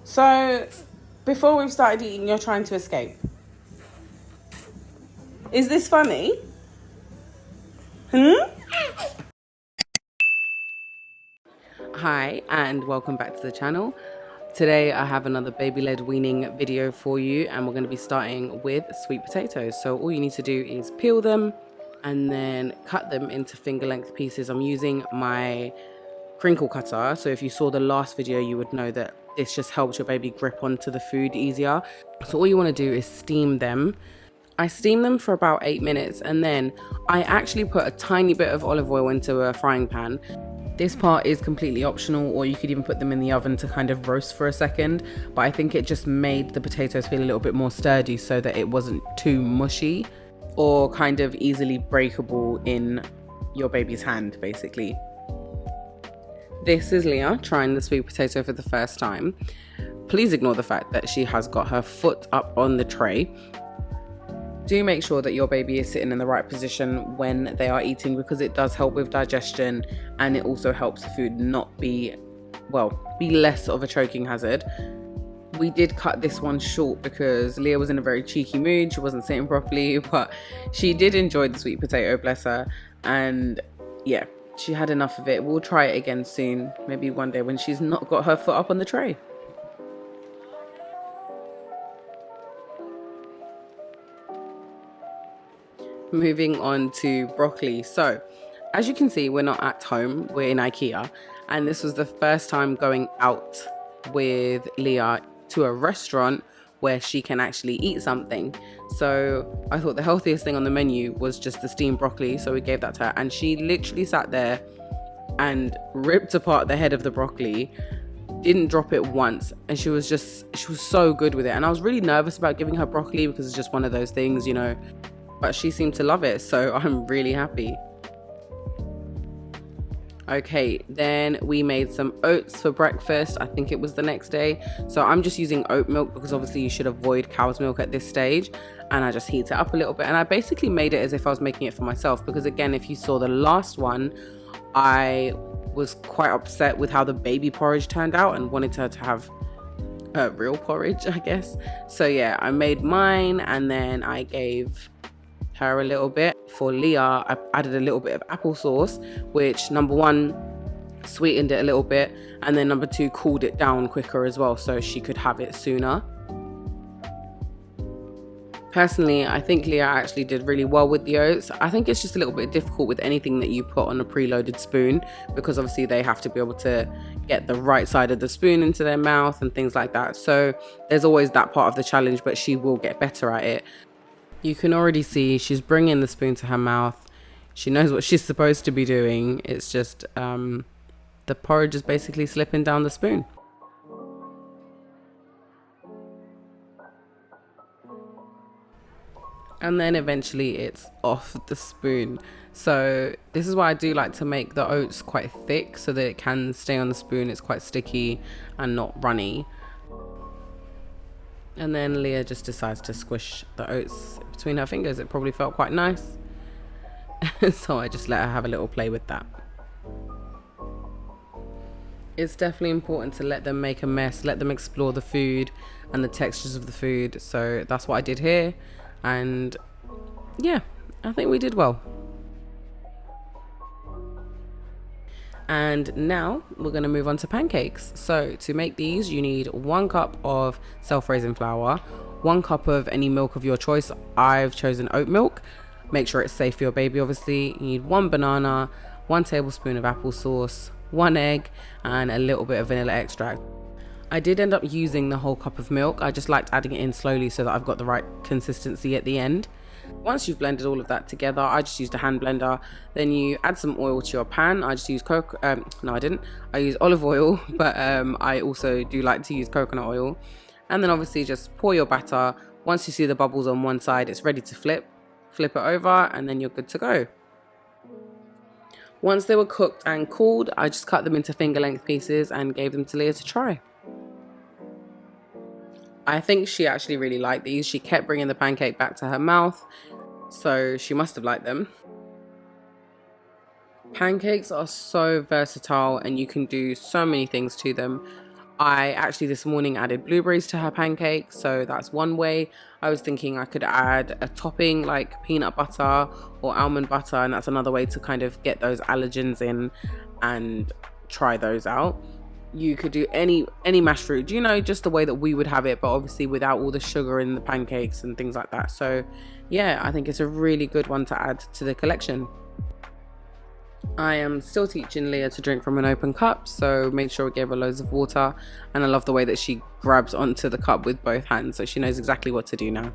So, before we've started eating, you're trying to escape. Is this funny? Hi, and welcome back to the channel. Today I have another baby-led weaning video for you, and we're going to be starting with sweet potatoes. So all you need to do is peel them and then cut them into finger-length pieces. I'm using my crinkle cutter, so if you saw the last video you would know that this just helps your baby grip onto the food easier. So all you want to do is steam them. I steam them for about 8 minutes, and then I actually put a tiny bit of olive oil into a frying pan. This part is completely optional, or you could even put them in the oven to kind of roast for a second, but I think it just made the potatoes feel a little bit more sturdy so that it wasn't too mushy or kind of easily breakable in your baby's hand, basically. This is Leah trying the sweet potato for the first time. Please ignore the fact that she has got her foot up on the tray. Do make sure that your baby is sitting in the right position when they are eating, because it does help with digestion, and it also helps the food not be less of a choking hazard. We did cut this one short because Leah was in a very cheeky mood. She wasn't sitting properly, but she did enjoy the sweet potato, bless her. And yeah, she had enough of it. We'll try it again soon, maybe one day when she's not got her foot up on the tray. Moving on to broccoli. So as you can see, we're not at home, we're in IKEA, and this was the first time going out with Leah to a restaurant where she can actually eat something. So I thought the healthiest thing on the menu was just the steamed broccoli, so we gave that to her, and she literally sat there and ripped apart the head of the broccoli, didn't drop it once, and she was so good with it. And I was really nervous about giving her broccoli because it's just one of those things, you know, but she seemed to love it, so I'm really happy. Okay, then we made some oats for breakfast. I think it was the next day. So I'm just using oat milk because obviously you should avoid cow's milk at this stage. And I just heat it up a little bit. And I basically made it as if I was making it for myself, because again, if you saw the last one, I was quite upset with how the baby porridge turned out and wanted her to have real porridge, I guess. So yeah, I made mine, and then I gave her a little bit. For Leah, I added a little bit of applesauce, which number one sweetened it a little bit, and then number two cooled it down quicker as well, so she could have it sooner. Personally, I think Leah actually did really well with the oats. I think it's just a little bit difficult with anything that you put on a preloaded spoon, because obviously they have to be able to get the right side of the spoon into their mouth and things like that. So there's always that part of the challenge, but she will get better at it. You can already see she's bringing the spoon to her mouth. She knows what she's supposed to be doing. It's just the porridge is basically slipping down the spoon. And then eventually it's off the spoon. So this is why I do like to make the oats quite thick so that it can stay on the spoon. It's quite sticky and not runny. And then Leah just decides to squish the oats between her fingers. It probably felt quite nice. So I just let her have a little play with that. It's definitely important to let them make a mess, let them explore the food and the textures of the food. So that's what I did here. And yeah, I think we did well. And now we're going to move on to pancakes. So to make these, you need 1 cup of self-raising flour, 1 cup of any milk of your choice. I've chosen oat milk. Make sure it's safe for your baby, obviously. You need 1 banana, 1 tablespoon of applesauce, 1 egg, and a little bit of vanilla extract. I did end up using the whole cup of milk. I just liked adding it in slowly so that I've got the right consistency at the end. Once you've blended all of that together, I just used a hand blender. Then you add some oil to your pan. I just used I used olive oil, but I also do like to use coconut oil. And then obviously just pour your batter. Once you see the bubbles on one side, it's ready to flip it over, and then you're good to go. Once they were cooked and cooled, I just cut them into finger length pieces and gave them to Leah to try. I think she actually really liked these. She kept bringing the pancake back to her mouth, so she must have liked them. Pancakes are so versatile and you can do so many things to them. I actually this morning added blueberries to her pancakes, so that's one way. I was thinking I could add a topping like peanut butter or almond butter, and that's another way to kind of get those allergens in and try those out. You could do any mashed fruit, you know, just the way that we would have it, but obviously without all the sugar in the pancakes and things like that. So yeah, I think it's a really good one to add to the collection. I am still teaching Leah to drink from an open cup, so make sure we give her loads of water. And I love the way that she grabs onto the cup with both hands, so she knows exactly what to do now.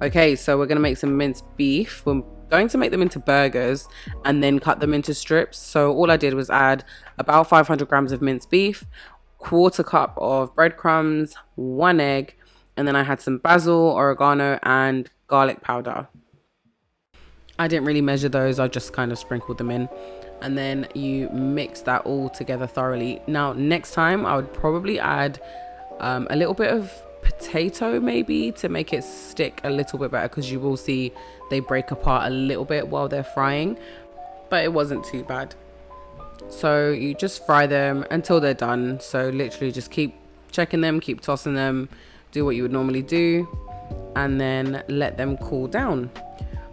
Okay, so we're going to make some minced beef. We're going to make them into burgers and then cut them into strips. So all I did was add about 500 grams of minced beef, quarter cup of breadcrumbs, 1 egg, and then I had some basil, oregano, and garlic powder. I didn't really measure those, I just kind of sprinkled them in, and then you mix that all together thoroughly. Now next time I would probably add a little bit of potato maybe to make it stick a little bit better, because you will see they break apart a little bit while they're frying, but it wasn't too bad. So you just fry them until they're done. So literally just keep checking them, keep tossing them, do what you would normally do, and then let them cool down.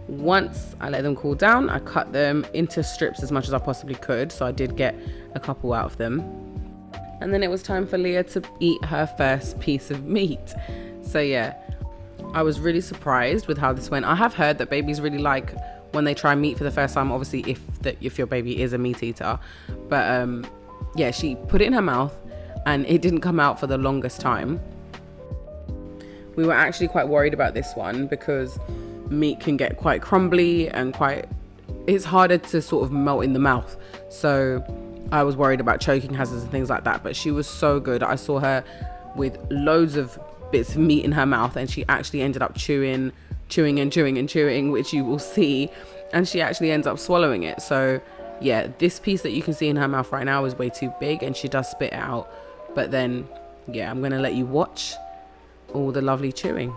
Once I let them cool down, I cut them into strips as much as I possibly could, so I did get a couple out of them. And then it was time for Leah to eat her first piece of meat. So yeah, I was really surprised with how this went. I have heard that babies really like when they try meat for the first time, obviously if your baby is a meat eater. But yeah, she put it in her mouth and it didn't come out for the longest time. We were actually quite worried about this one because meat can get quite crumbly and it's harder to sort of melt in the mouth, so I was worried about choking hazards and things like that. But she was so good. I saw her with loads of bits of meat in her mouth, and she actually ended up chewing, which you will see, and she actually ends up swallowing it. So yeah, this piece that you can see in her mouth right now is way too big, and she does spit it out. But then yeah, I'm gonna let you watch all the lovely chewing.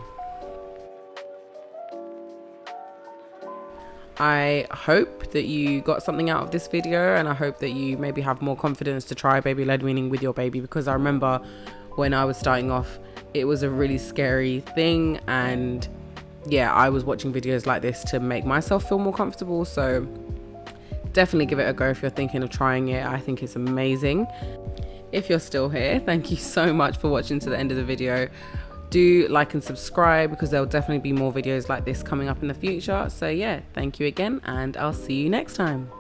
I hope that you got something out of this video, and I hope that you maybe have more confidence to try baby-led weaning with your baby, because I remember when I was starting off, it was a really scary thing, and yeah, I was watching videos like this to make myself feel more comfortable. So definitely give it a go if you're thinking of trying it. I think it's amazing. If you're still here, thank you so much for watching to the end of the video. Do like and subscribe, because there'll definitely be more videos like this coming up in the future. So yeah, thank you again, and I'll see you next time.